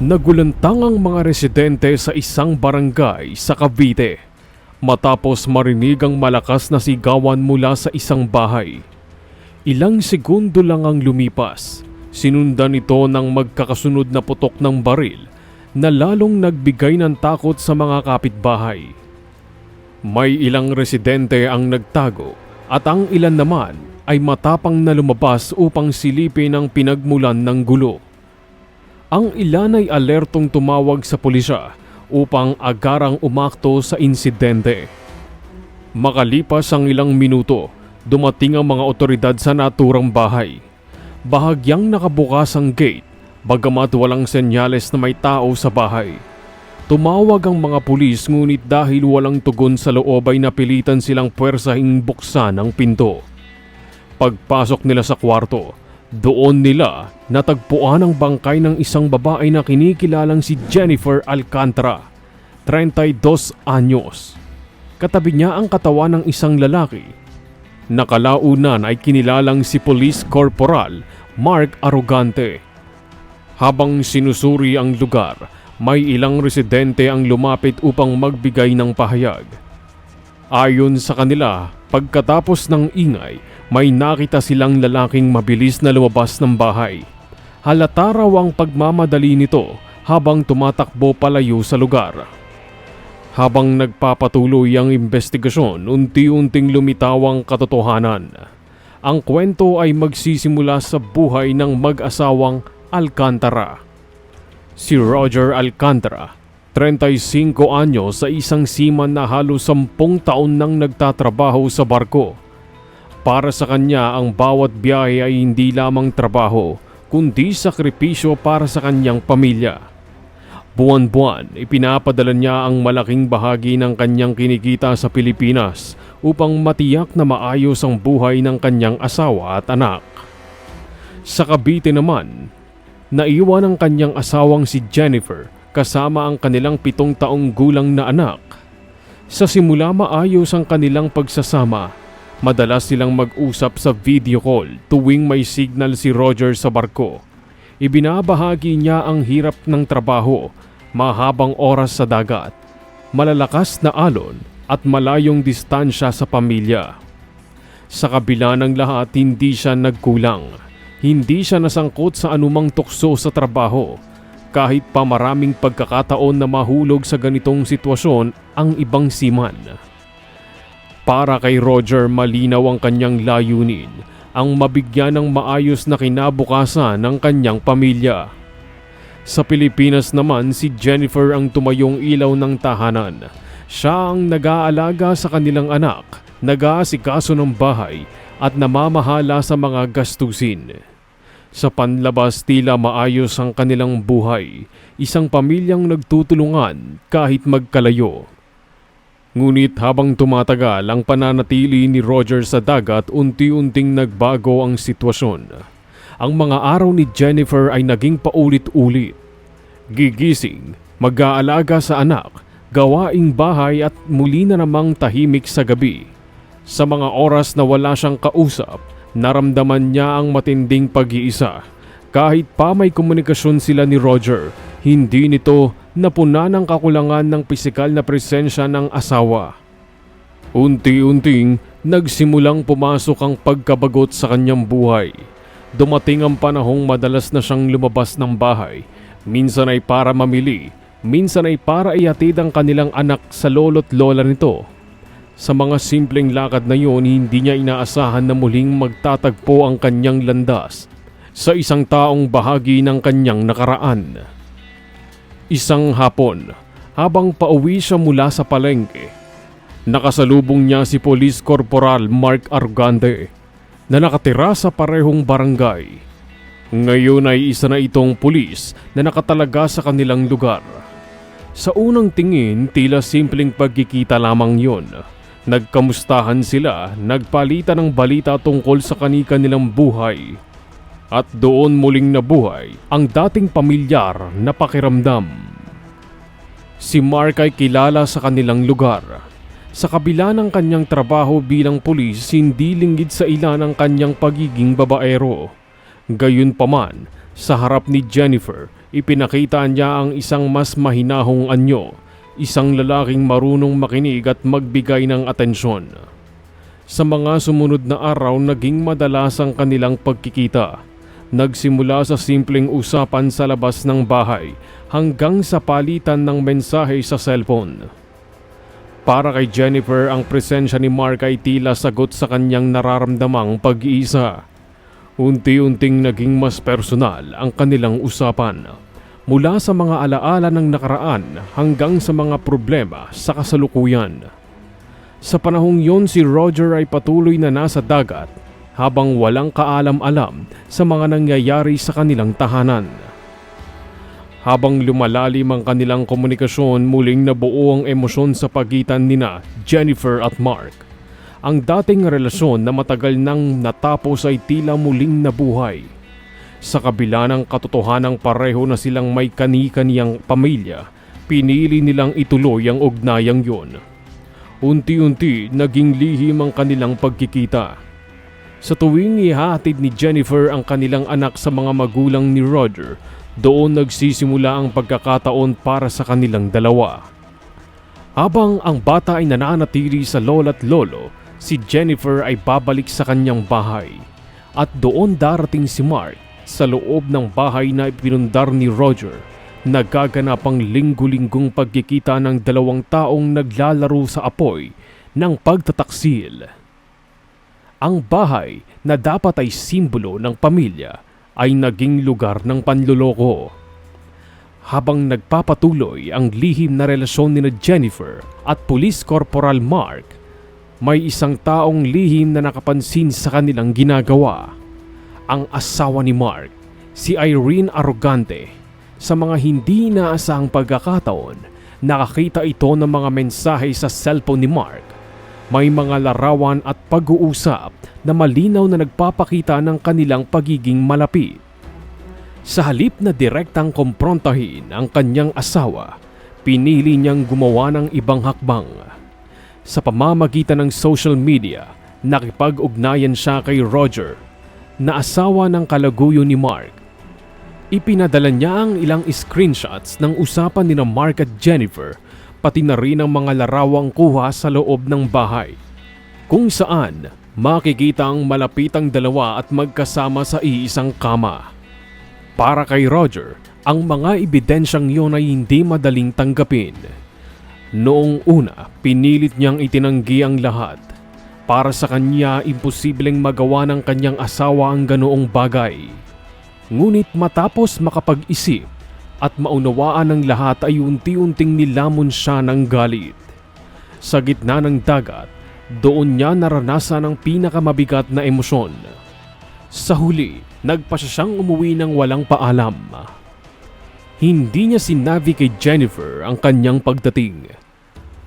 Nagulantang ang mga residente sa isang barangay sa Cavite matapos marinig ang malakas na sigawan mula sa isang bahay. Ilang segundo lang ang lumipas, sinundan ito ng magkakasunod na putok ng baril na lalong nagbigay ng takot sa mga kapitbahay. May ilang residente ang nagtago at ang ilan naman ay matapang na lumabas upang silipin ang pinagmulan ng gulo. Ang ilan ay alertong tumawag sa pulisya upang agarang umakto sa insidente. Makalipas ang ilang minuto, dumating ang mga otoridad sa naturang bahay. Bahagyang nakabukas ang gate, bagamat walang senyales na may tao sa bahay. Tumawag ang mga pulis ngunit dahil walang tugon sa loob ay napilitan silang puwersahing buksan ang pinto. Pagpasok nila sa kwarto, doon nila natagpuan ang bangkay ng isang babae na kinikilalang si Jennifer Alcantara, 32 anyos. Katabi niya ang katawan ng isang lalaki. Nakalaunan ay kinilalang si Police Corporal Mark Arrogante. Habang sinusuri ang lugar, may ilang residente ang lumapit upang magbigay ng pahayag. Ayon sa kanila, pagkatapos ng ingay, may nakita silang lalaking mabilis na lumabas ng bahay. Halata raw ang pagmamadali nito habang tumatakbo palayo sa lugar. Habang nagpapatuloy ang investigasyon, unti-unting lumitaw ang katotohanan. Ang kwento ay magsisimula sa buhay ng mag-asawang Alcantara. Si Roger Alcantara, 35 anyos, sa isang seaman na halos 10 taon nang nagtatrabaho sa barko. Para sa kanya, ang bawat biyahe ay hindi lamang trabaho, kundi sakripisyo para sa kanyang pamilya. Buwan-buwan, ipinapadala niya ang malaking bahagi ng kanyang kinikita sa Pilipinas upang matiyak na maayos ang buhay ng kanyang asawa at anak. Sa Cavite naman, naiwan ang kanyang asawang si Jennifer kasama ang kanilang 7 taong gulang na anak. Sa simula maayos ang kanilang pagsasama, madalas silang mag-usap sa video call tuwing may signal si Roger sa barko. Ibinabahagi niya ang hirap ng trabaho, mahabang oras sa dagat, malalakas na alon at malayong distansya sa pamilya. Sa kabila ng lahat, hindi siya nagkulang. Hindi siya nasangkot sa anumang tukso sa trabaho, kahit pa maraming pagkakataon na mahulog sa ganitong sitwasyon ang ibang seaman. Para kay Roger, malinaw ang kanyang layunin, ang mabigyan ng maayos na kinabukasan ng kanyang pamilya. Sa Pilipinas naman, si Jennifer ang tumayong ilaw ng tahanan. Siya ang nag-aalaga sa kanilang anak, nag-aasikaso ng bahay at namamahala sa mga gastusin. Sa panlabas, tila maayos ang kanilang buhay, isang pamilyang nagtutulungan kahit magkalayo. Ngunit habang tumatagal ang pananatili ni Roger sa dagat, unti-unting nagbago ang sitwasyon. Ang mga araw ni Jennifer ay naging paulit-ulit. Gigising, mag-aalaga sa anak, gawaing bahay at muli na namang tahimik sa gabi. Sa mga oras na wala siyang kausap, naramdaman niya ang matinding pag-iisa. Kahit pa may komunikasyon sila ni Roger, hindi nito napuna ng kakulangan ng pisikal na presensya ng asawa. Unti-unting nagsimulang pumasok ang pagkabagot sa kanyang buhay. Dumating ang panahong madalas na siyang lumabas ng bahay. Minsan ay para mamili, minsan ay para ihatid ang kanilang anak sa lolo't lola nito. Sa mga simpleng lakad na yun, hindi niya inaasahan na muling magtatagpo ang kanyang landas sa isang taong bahagi ng kanyang nakaraan. Isang hapon, habang pauwi siya mula sa palengke, nakasalubong niya si Police Corporal Mark Arrogante na nakatira sa parehong barangay. Ngayon ay isa na itong pulis na nakatalaga sa kanilang lugar. Sa unang tingin, tila simpleng pagkikita lamang yon. Nagkamustahan sila, nagpalitan ng balita tungkol sa kani-kanilang buhay. At doon muling nabuhay ang dating pamilyar na pakiramdam. Si Mark ay kilala sa kanilang lugar. Sa kabila ng kanyang trabaho bilang pulis, hindi linggid sa ilan ang kanyang pagiging babaero. Gayunpaman, sa harap ni Jennifer, Ipinakita niya ang isang mas mahinahong anyo, isang lalaking marunong makinig at magbigay ng atensyon. Sa mga sumunod na araw naging madalas ang kanilang pagkikita. Nagsimula sa simpleng usapan sa labas ng bahay hanggang sa palitan ng mensahe sa cellphone. Para kay Jennifer, ang presensya ni Mark ay tila sagot sa kanyang nararamdamang pag-iisa. Unti-unting naging mas personal ang kanilang usapan. Mula sa mga alaala ng nakaraan hanggang sa mga problema sa kasalukuyan. Sa panahong yon si Roger ay patuloy na nasa dagat habang walang kaalam-alam sa mga nangyayari sa kanilang tahanan. Habang lumalalim ang kanilang komunikasyon, muling nabuo ang emosyon sa pagitan nina Jennifer at Mark. Ang dating relasyon na matagal nang natapos ay tila muling nabuhay. Sa kabila ng katotohanang pareho na silang may kani-kaniyang pamilya, pinili nilang ituloy ang ugnayang yon. Unti-unti naging lihim ang kanilang pagkikita. Sa tuwing ihahatid ni Jennifer ang kanilang anak sa mga magulang ni Roger, doon nagsisimula ang pagkakataon para sa kanilang dalawa. Habang ang bata ay nananatili sa lola't lolo, si Jennifer ay babalik sa kanyang bahay. At doon darating si Mark sa loob ng bahay na ipinundar ni Roger. Nagaganap ang linggo-linggong pagkikita ng dalawang taong naglalaro sa apoy ng pagtataksil. Ang bahay na dapat ay simbolo ng pamilya ay naging lugar ng panloloko. Habang nagpapatuloy ang lihim na relasyon ni Jennifer at Police Corporal Mark, may isang taong lihim na nakapansin sa kanilang ginagawa. Ang asawa ni Mark, si Irene Arrogante. Sa mga hindi inaasahang pagkakataon, nakakita ito ng mga mensahe sa cellphone ni Mark. May mga larawan at pag-uusap na malinaw na nagpapakita ng kanilang pagiging malapit. Sa halip na direktang kumprontahin ang kanyang asawa, pinili niyang gumawa ng ibang hakbang. Sa pamamagitan ng social media, nakipag-ugnayan siya kay Roger, na asawa ng kalaguyo ni Mark. Ipinadala niya ang ilang screenshots ng usapan ni Mark at Jennifer, pati na rin ang mga larawang kuha sa loob ng bahay, kung saan makikita ang malapitang dalawa at magkasama sa iisang kama. Para kay Roger, ang mga ebidensyang yon ay hindi madaling tanggapin. Noong una, pinilit niyang itinanggi ang lahat. Para sa kanya, imposibleng magawa ng kanyang asawa ang ganoong bagay. Ngunit matapos makapag-isip at maunawaan ng lahat ay unti-unting nilamon siya ng galit. Sa gitna ng dagat, doon niya naranasan ang pinakamabigat na emosyon. Sa huli, nagpasya siyang umuwi ng walang paalam. Hindi niya sinabi kay Jennifer ang kanyang pagdating.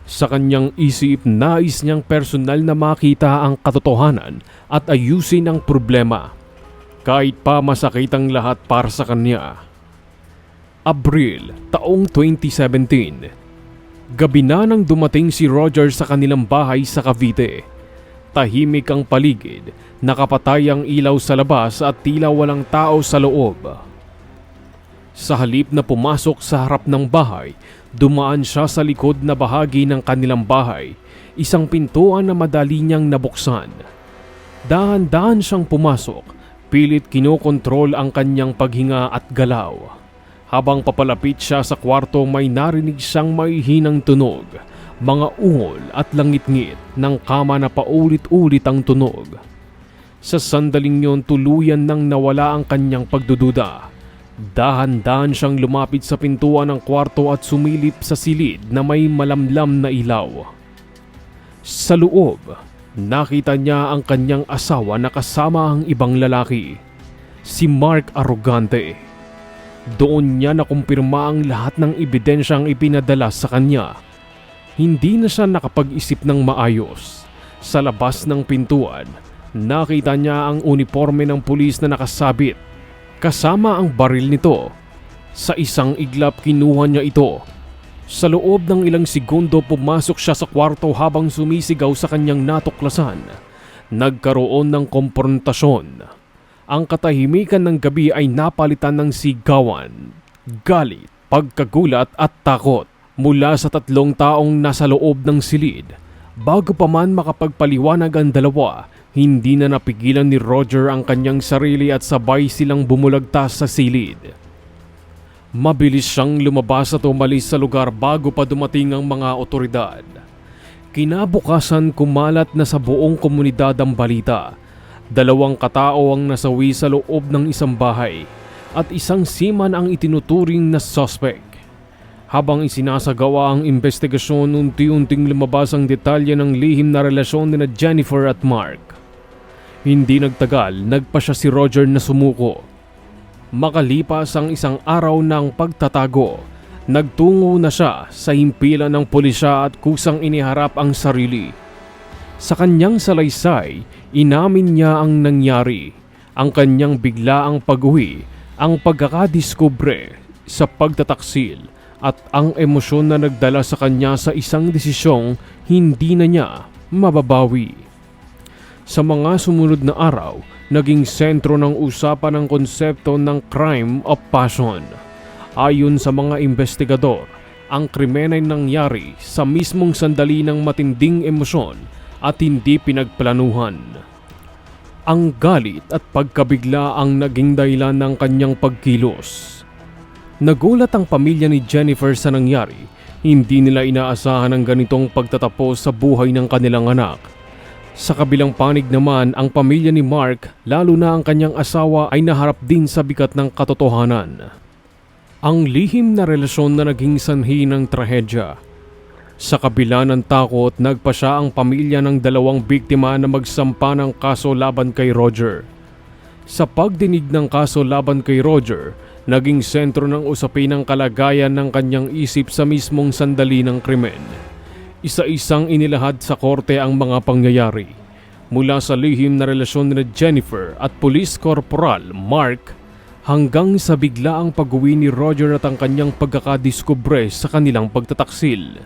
Sa kanyang isip, nais niyang personal na makita ang katotohanan at ayusin ang problema. Kahit pa masakit ang lahat para sa kanya. Abril, taong 2017. Gabi na nang dumating si Roger sa kanilang bahay sa Cavite. Tahimik ang paligid, nakapatay ang ilaw sa labas at tila walang tao sa loob. Sa halip na pumasok sa harap ng bahay, dumaan siya sa likod na bahagi ng kanilang bahay, isang pintuan na madali niyang nabuksan. Dahan-dahan siyang pumasok, pilit kinokontrol ang kanyang paghinga at galaw. Habang papalapit siya sa kwarto, may narinig siyang maihinang tunog, mga ungol at langit-ngit ng kama na paulit-ulit ang tunog. Sa sandaling yon, tuluyan nang nawala ang kanyang pagdududa. Dahan-dahan siyang lumapit sa pintuan ng kwarto at sumilip sa silid na may malamlam na ilaw. Sa loob, nakita niya ang kanyang asawa na kasama ang ibang lalaki, si Mark Arrogante. Doon niya nakumpirma ang lahat ng ebidensyang ipinadala sa kanya. Hindi na siya nakapag-isip ng maayos. Sa labas ng pintuan, nakita niya ang uniforme ng pulis na nakasabit, kasama ang baril nito. Sa isang iglap, kinuha niya ito. Sa loob ng ilang segundo, pumasok siya sa kwarto habang sumisigaw sa kanyang natuklasan. Nagkaroon ng komprontasyon. Ang katahimikan ng gabi ay napalitan ng sigawan, Galit, pagkagulat at takot mula sa tatlong taong nasa loob ng silid. Bago pa man makapagpaliwanag ang dalawa, hindi na napigilan ni Roger ang kanyang sarili at sabay silang bumulagtas sa silid. Mabilis siyang lumabas at umalis sa lugar bago pa dumating ang mga otoridad. Kinabukasan, kumalat na sa buong komunidad ang balita. 2 katao ang nasawi sa loob ng isang bahay at isang seaman ang itinuturing na suspect. Habang isinasagawa ang investigasyon, unti-unting lumabas ang detalye ng lihim na relasyon nina Jennifer at Mark. Hindi nagtagal, nagpa siya si Roger na sumuko. Makalipas ang isang araw ng pagtatago, nagtungo na siya sa himpilan ng pulisya at kusang iniharap ang sarili. Sa kanyang salaysay, inamin niya ang nangyari, ang kanyang biglaang pag-uwi, ang pagkakadiskubre sa pagtataksil at ang emosyon na nagdala sa kanya sa isang desisyong hindi na niya mababawi. Sa mga sumunod na araw, naging sentro ng usapan ang konsepto ng crime of passion. Ayon sa mga investigador, ang krimen ay nangyari sa mismong sandali ng matinding emosyon at hindi pinagplanuhan. Ang galit at pagkabigla ang naging dahilan ng kanyang pagkilos. Nagulat ang pamilya ni Jennifer sa nangyari. Hindi nila inaasahan ang ganitong pagtatapos sa buhay ng kanilang anak. Sa kabilang panig naman, ang pamilya ni Mark, lalo na ang kanyang asawa, ay naharap din sa bigat ng katotohanan. Ang lihim na relasyon na naging sanhi ng trahedya. Sa kabila ng takot, nagpa siya ang pamilya ng 2 biktima na magsampa ng kaso laban kay Roger. Sa pagdinig ng kaso laban kay Roger, naging sentro ng usapin ang kalagayan ng kanyang isip sa mismong sandali ng krimen. Isa-isang inilahad sa korte ang mga pangyayari. Mula sa lihim na relasyon ni Jennifer at Police Corporal Mark hanggang sa biglaang pag-uwi ni Roger at ang kanyang pagkakadiskubre sa kanilang pagtataksil.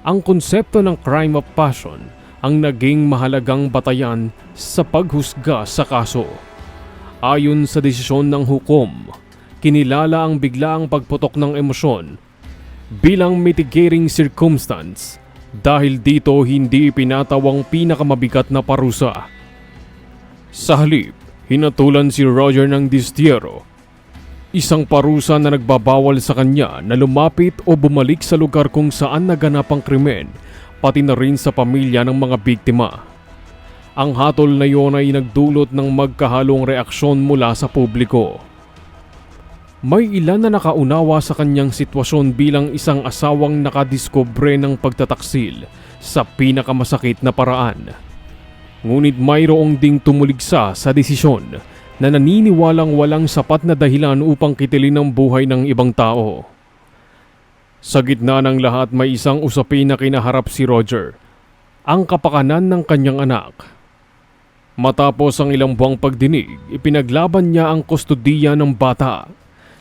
Ang konsepto ng crime of passion ang naging mahalagang batayan sa paghusga sa kaso. Ayon sa desisyon ng hukom, kinilala ang biglaang pagputok ng emosyon bilang mitigating circumstance. Dahil dito hindi pinatawang pinakamabigat na parusa. Sa halip, hinatulan si Roger ng distiyero, isang parusa na nagbabawal sa kanya na lumapit o bumalik sa lugar kung saan naganap ang krimen, pati na rin sa pamilya ng mga biktima. Ang hatol na iyon ay nagdulot ng magkahalong reaksyon mula sa publiko. May ilan na nakaunawa sa kanyang sitwasyon bilang isang asawang nakadiskubre ng pagtataksil sa pinakamasakit na paraan. Ngunit mayroong ding tumuligsa sa desisyon na naniniwalang walang sapat na dahilan upang kitilin ang buhay ng ibang tao. Sa gitna ng lahat, may isang usapin na kinaharap si Roger, ang kapakanan ng kanyang anak. Matapos ang ilang buwang pagdinig, ipinaglaban niya ang kustudiya ng bata.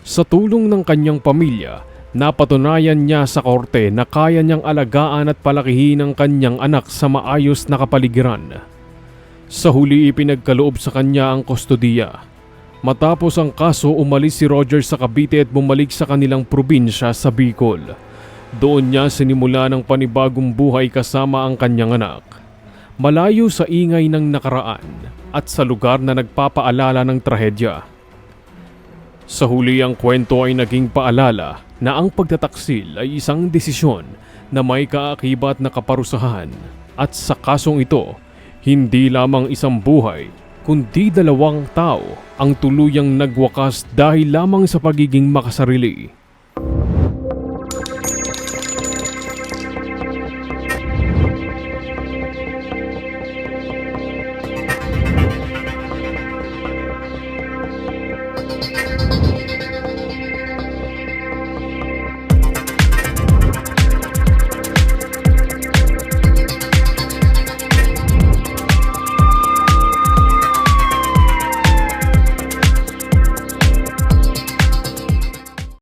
Sa tulong ng kanyang pamilya, napatunayan niya sa korte na kaya niyang alagaan at palakihin ang kanyang anak sa maayos na kapaligiran. Sa huli, ipinagkaloob sa kanya ang kustudiya. Matapos ang kaso, umalis si Roger sa Cavite at bumalik sa kanilang probinsya sa Bicol. Doon niya sinimula ng panibagong buhay kasama ang kanyang anak. Malayo sa ingay ng nakaraan at sa lugar na nagpapaalala ng trahedya. Sa huli, ang kwento ay naging paalala na ang pagtataksil ay isang desisyon na may kaakibat na kaparusahan, at sa kasong ito, hindi lamang isang buhay kundi 2 tao ang tuluyang nagwakas dahil lamang sa pagiging makasarili.